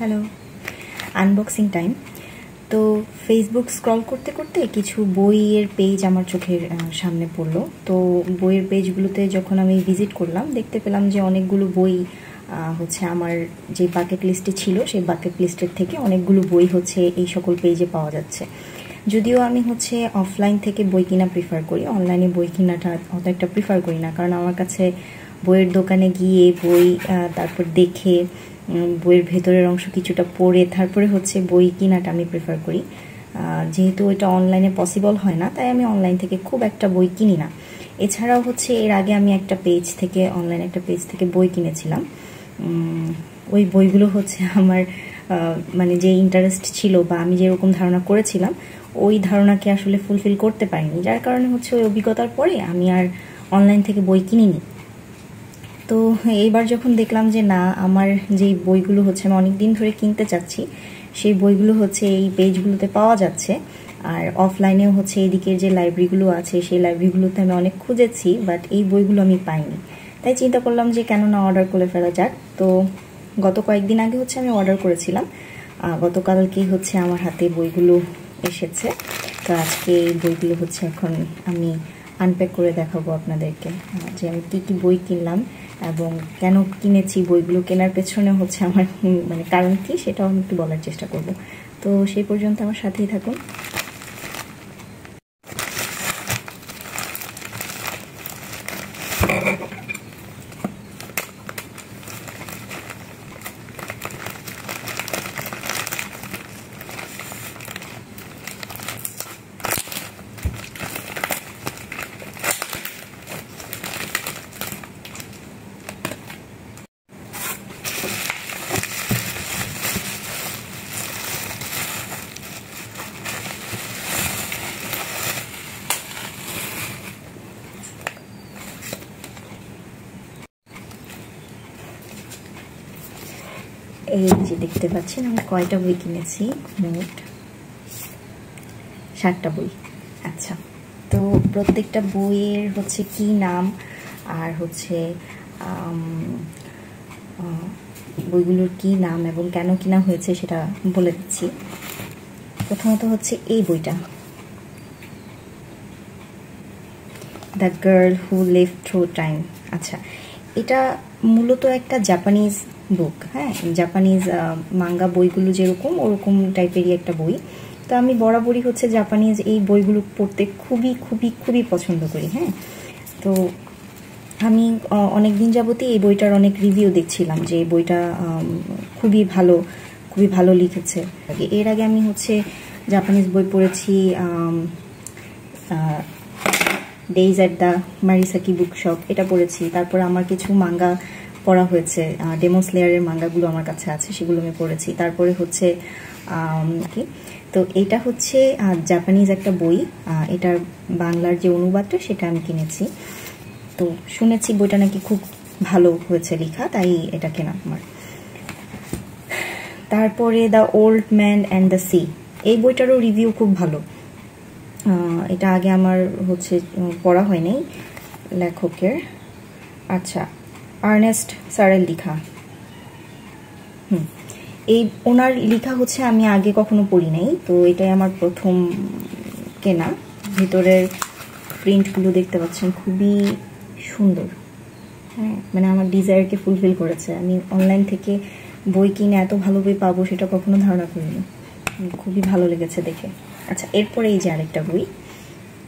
Hello, unboxing time. তো Facebook scroll করতে করতে কিছু বইয়ের পেজ আমার চোখের সামনে পড়লো। তো বইয়ের পেজগুলোতে যখন আমি ভিজিট করলাম, দেখতে পেলাম যে অনেকগুলো বই হচ্ছে আমার যে বাকেট লিস্টে ছিল, সেই বাকেট লিস্টের থেকে অনেকগুলো বই হচ্ছে এই সকল পেজে পাওয়া যাচ্ছে। যদিও আমি হচ্ছে অফলাইন থেকে বই কিনা প্রিফার করি, অনলাইনে বই কিনাটা অত একটা প্রিফার করি না, কারণ আমার কাছে বইয়ের দোকানে গিয়ে বই তারপর দেখে বইয়ের ভেতরের অংশ কিছুটা পড়ে তারপরে হচ্ছে বই কিনাটা আমি প্রেফার করি। যেহেতু এটা অনলাইনে পসিবল হয় না, তাই আমি অনলাইন থেকে খুব একটা বই কিনি না। এছাড়াও হচ্ছে এর আগে আমি অনলাইন একটা পেজ থেকে বই কিনেছিলাম। ওই বইগুলো হচ্ছে আমার মানে যে ইন্টারেস্ট ছিল বা আমি যেরকম ধারণা করেছিলাম ওই ধারণাকে আসলে ফুলফিল করতে পারিনি, যার কারণে হচ্ছে ওই অভিজ্ঞতার পরে আমি আর অনলাইন থেকে বই কিনিনি। তো এইবার যখন দেখলাম যে না, আমার যেই বইগুলো হচ্ছে আমি অনেক দিন ধরে কিনতে চাচ্ছি, সেই বইগুলো হচ্ছে এই পেজগুলোতে পাওয়া যাচ্ছে। আর অফলাইনেও হচ্ছে এইদিকের যে লাইব্রেরিগুলো আছে সেই লাইব্রেরিগুলোতে আমি অনেক খুঁজেছি, বাট এই বইগুলো আমি পাইনি। তাই চিন্তা করলাম যে কেন না অর্ডার করে ফেলা যাক। তো গত কয়েকদিন আগে হচ্ছে আমি অর্ডার করেছিলাম, গতকালকেই হচ্ছে আমার হাতে বইগুলো এসেছে। তো আজকে এই বইগুলো হচ্ছে এখন আমি আনপ্যাক করে দেখাবো আপনাদেরকে যে আমি কী কী বই কিনলাম এবং কেন কিনেছি, বইগুলো কেনার পেছনে হচ্ছে আমার মানে কারণ কি সেটাও আমি একটু বলার চেষ্টা করব। তো সেই পর্যন্ত আমার সাথেই থাকুন। এই যে দেখতে পাচ্ছেন আমি কয়টা বই কিনেছি, মোট 7টা বই। আচ্ছা, তো প্রত্যেকটা বইয়ের হচ্ছে কি নাম আর হচ্ছে বইগুলোর কি নাম এবং কেন কিনা হয়েছে সেটা বলে দিচ্ছি। প্রথমত হচ্ছে এই বইটা, the girl who lived through time. আচ্ছা, এটা মূলত একটা জাপানিজ বুক। হ্যাঁ, জাপানিজ মাঙ্গা বইগুলো যেরকম ওরকম টাইপেরই একটা বই। তো আমি বরাবরই হচ্ছে জাপানিজ এই বইগুলো পড়তে খুবই খুবই খুবই পছন্দ করি। হ্যাঁ, তো আমি অনেক দিন যাবতই এই বইটার অনেক রিভিউ দেখছিলাম যে এই বইটা খুবই ভালো লিখেছে। এর আগে আমি হচ্ছে জাপানিজ বই পড়েছি, ডেইজ অ্যাট দ্য মারিসাকি বুকশপ, এটা পড়েছি। তারপর আমার কিছু মাঙ্গা পড়া হয়েছে, ডেমন স্লেয়ারের মাঙ্গাগুলো আমার কাছে আছে, সেগুলো আমি পড়েছি। তারপরে হচ্ছে কি, তো এটা হচ্ছে জাপানিজ একটা বই, এটার বাংলার যে অনুবাদটা সেটা আমি কিনেছি। তো শুনেছি বইটা নাকি খুব ভালো হয়েছে লেখা, তাই এটা কেনা আমার। তারপরে the old man and the sea, এই বইটারও রিভিউ খুব ভালো। এটা আগে আমার হচ্ছে পড়া হয়নি লেখকের। আচ্ছা, আর্নেস্ট সারেল লেখা। এই ওনার লেখা হচ্ছে আমি আগে কখনো পড়ি নাই, তো এটাই আমার প্রথম কেনা। ভিতরের প্রিন্টগুলো দেখতে পাচ্ছেন খুবই সুন্দর। হ্যাঁ, মানে আমার ডিজায়ারকে ফুলফিল করেছে। আমি অনলাইন থেকে বই কিনে এত ভালো বই পাবো সেটা কখনো ধারণা করিনি, খুবই ভালো লেগেছে দেখে। আচ্ছা, এরপরে এই যে আরেকটা বই,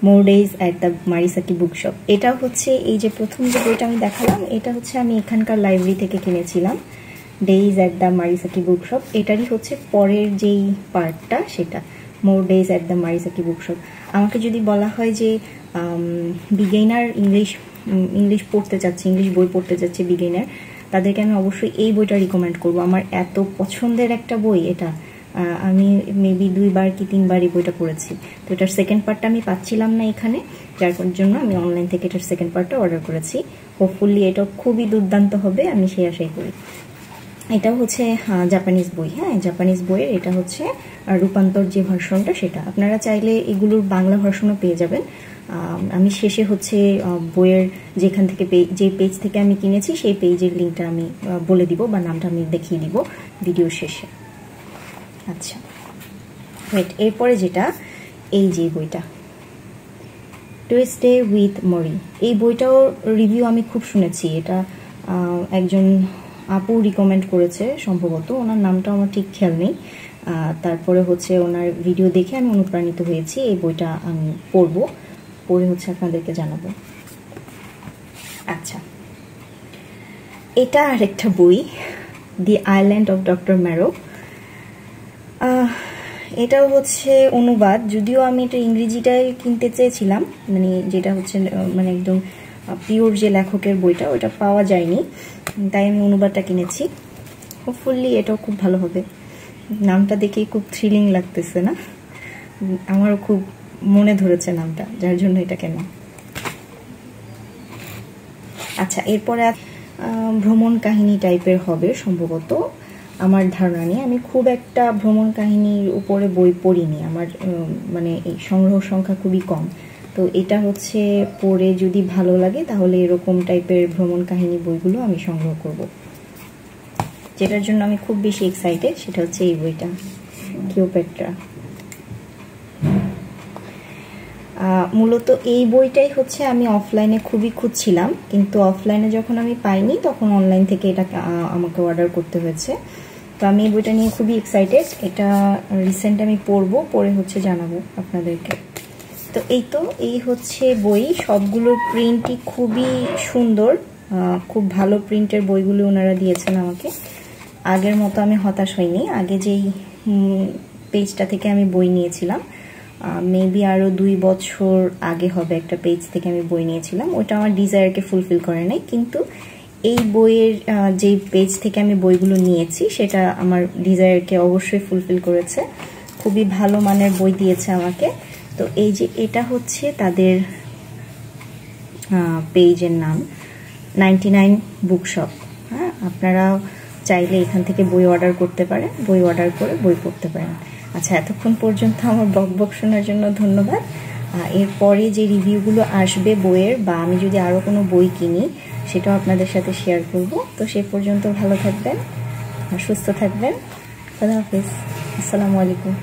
মোর ডেইজ অ্যাট দ্য মারিসাকি বুকশপ। এটা হচ্ছে এই যে প্রথম যে বইটা আমি দেখালাম, এটা হচ্ছে আমি এখানকার লাইব্রেরি থেকে কিনেছিলাম, ডেইজ অ্যাট দ্য মারিসাকি বুকশপ। এটারই হচ্ছে পরের যেই পার্টটা সেটা, মোর ডেইজ অ্যাট দ্য মারিসাকি বুকশপ। আমাকে যদি বলা হয় যে বিগিনার ইংলিশ পড়তে চাচ্ছে, ইংলিশ বই পড়তে চাচ্ছে বিগিনার, তাদেরকে আমি অবশ্যই এই বইটা রিকমেন্ড করবো। আমার এত পছন্দের একটা বই এটা, আমি মেবি 2বার কি 3বার এই বইটা পড়েছি। তো এটার সেকেন্ড পার্টটা আমি পাচ্ছিলাম না এখানে, যার জন্য আমি অনলাইন থেকে এটার সেকেন্ড পার্টটা অর্ডার করেছি। হোপফুলি এটা খুবই দুর্দান্ত হবে, আমি সেই আশাই করি। এটাও হচ্ছে জাপানিজ বই। হ্যাঁ, জাপানিজ বইয়ের এটা হচ্ছে রূপান্তর যে ভার্সনটা, সেটা আপনারা চাইলে এগুলোর বাংলা ভার্সনও পেয়ে যাবেন। আমি শেষে হচ্ছে বইয়ের যেখান থেকে যে পেজ থেকে আমি কিনেছি সেই পেজের লিঙ্কটা আমি বলে দিব বা নামটা আমি দেখিয়ে দিব ভিডিও শেষে। আচ্ছা ওয়েট, এরপরে যেটা এই যে বইটা টুয়েসডে উইথ মরি, এই বইটাও রিভিউ আমি খুব শুনেছি। এটা একজন আপু রিকমেন্ড করেছে সম্ভবত, ওনার নামটা আমার ঠিক খেয়াল নেই। তারপরে হচ্ছে ওনার ভিডিও দেখে আমি অনুপ্রাণিত হয়েছি, এই বইটা আমি পড়ে হচ্ছে আপনাদেরকে জানাবো। আচ্ছা, এটা আরেকটা বই, দি আইল্যান্ড অফ ডক্টর ম্যারো। এটাও হচ্ছে অনুবাদ, যদিও আমি এটা ইংরেজিটাই কিনতে চেয়েছিলাম, মানে যেটা হচ্ছে মানে একদম পিওর যে লেখকের বইটা ওটা পাওয়া যায়নি, তাই আমি অনুবাদটা কিনেছি। হোপফুলি এটাও খুব ভালো হবে। নামটা দেখেই খুব থ্রিলিং লাগতেছে না? আমারও খুব মনে ধরেছে নামটা, যার জন্য এটা কেনা। আচ্ছা, এরপরে ভ্রমণ কাহিনী টাইপের হবে সম্ভবত, আমার ধারণা নেই। আমি খুব একটা ভ্রমণ কাহিনীর উপরে বই পড়িনি, আমার মানে এই সংগ্রহ সংখ্যা খুবই কম। তো এটা হচ্ছে পড়ে যদি ভালো লাগে তাহলে এরকম টাইপের ভ্রমণ কাহিনী বইগুলো আমি সংগ্রহ করব। যেটার জন্য আমি খুব বেশি এক্সাইটেড সেটা হচ্ছে এই বইটা, ক্লিওপেট্রা। মূলত এই বইটাই হচ্ছে আমি অফলাইনে খুবই খুঁজছিলাম, কিন্তু অফলাইনে যখন আমি পাইনি তখন অনলাইন থেকে এটা আমাকে অর্ডার করতে হয়েছে। তো আমি এই বইটা নিয়ে খুবই এক্সাইটেড। এটা রিসেন্ট আমি পড়ে হচ্ছে জানাবো আপনাদেরকে। তো এই হচ্ছে বই, সবগুলোর প্রিন্টই খুবই সুন্দর, খুব ভালো প্রিন্টের বইগুলো ওনারা দিয়েছেন আমাকে। আগের মতো আমি হতাশ হইনি। আগে যেই পেজটা থেকে আমি বই নিয়েছিলাম, মেবি আরও 2 বছর আগে হবে, একটা পেজ থেকে আমি বই নিয়েছিলাম, ওটা আমার ডিজায়ারকে ফুলফিল করে নাই। কিন্তু এই বইয়ের যেই পেজ থেকে আমি বইগুলো নিয়েছি সেটা আমার ডিজায়ারকে অবশ্যই ফুলফিল করেছে। খুবই ভালো মানের বই দিয়েছে আমাকে। তো এই যে এটা হচ্ছে তাদের পেজের নাম 99 বুকশপ। হ্যাঁ, আপনারা চাইলে এখান থেকে বই অর্ডার করতে পারেন, বই অর্ডার করে বই পড়তে পারেন। আচ্ছা, এতক্ষণ পর্যন্ত আমার বকবক শোনার জন্য ধন্যবাদ। এরপরে যে রিভিউগুলো আসবে বইয়ের, বা আমি যদি আরও কোনো বই কিনি সেটাও আপনাদের সাথে শেয়ার করব। তো সে পর্যন্ত ভালো থাকবেন, সুস্থ থাকবেন। আল্লাহ হাফিজ, আসসালামু আলাইকুম।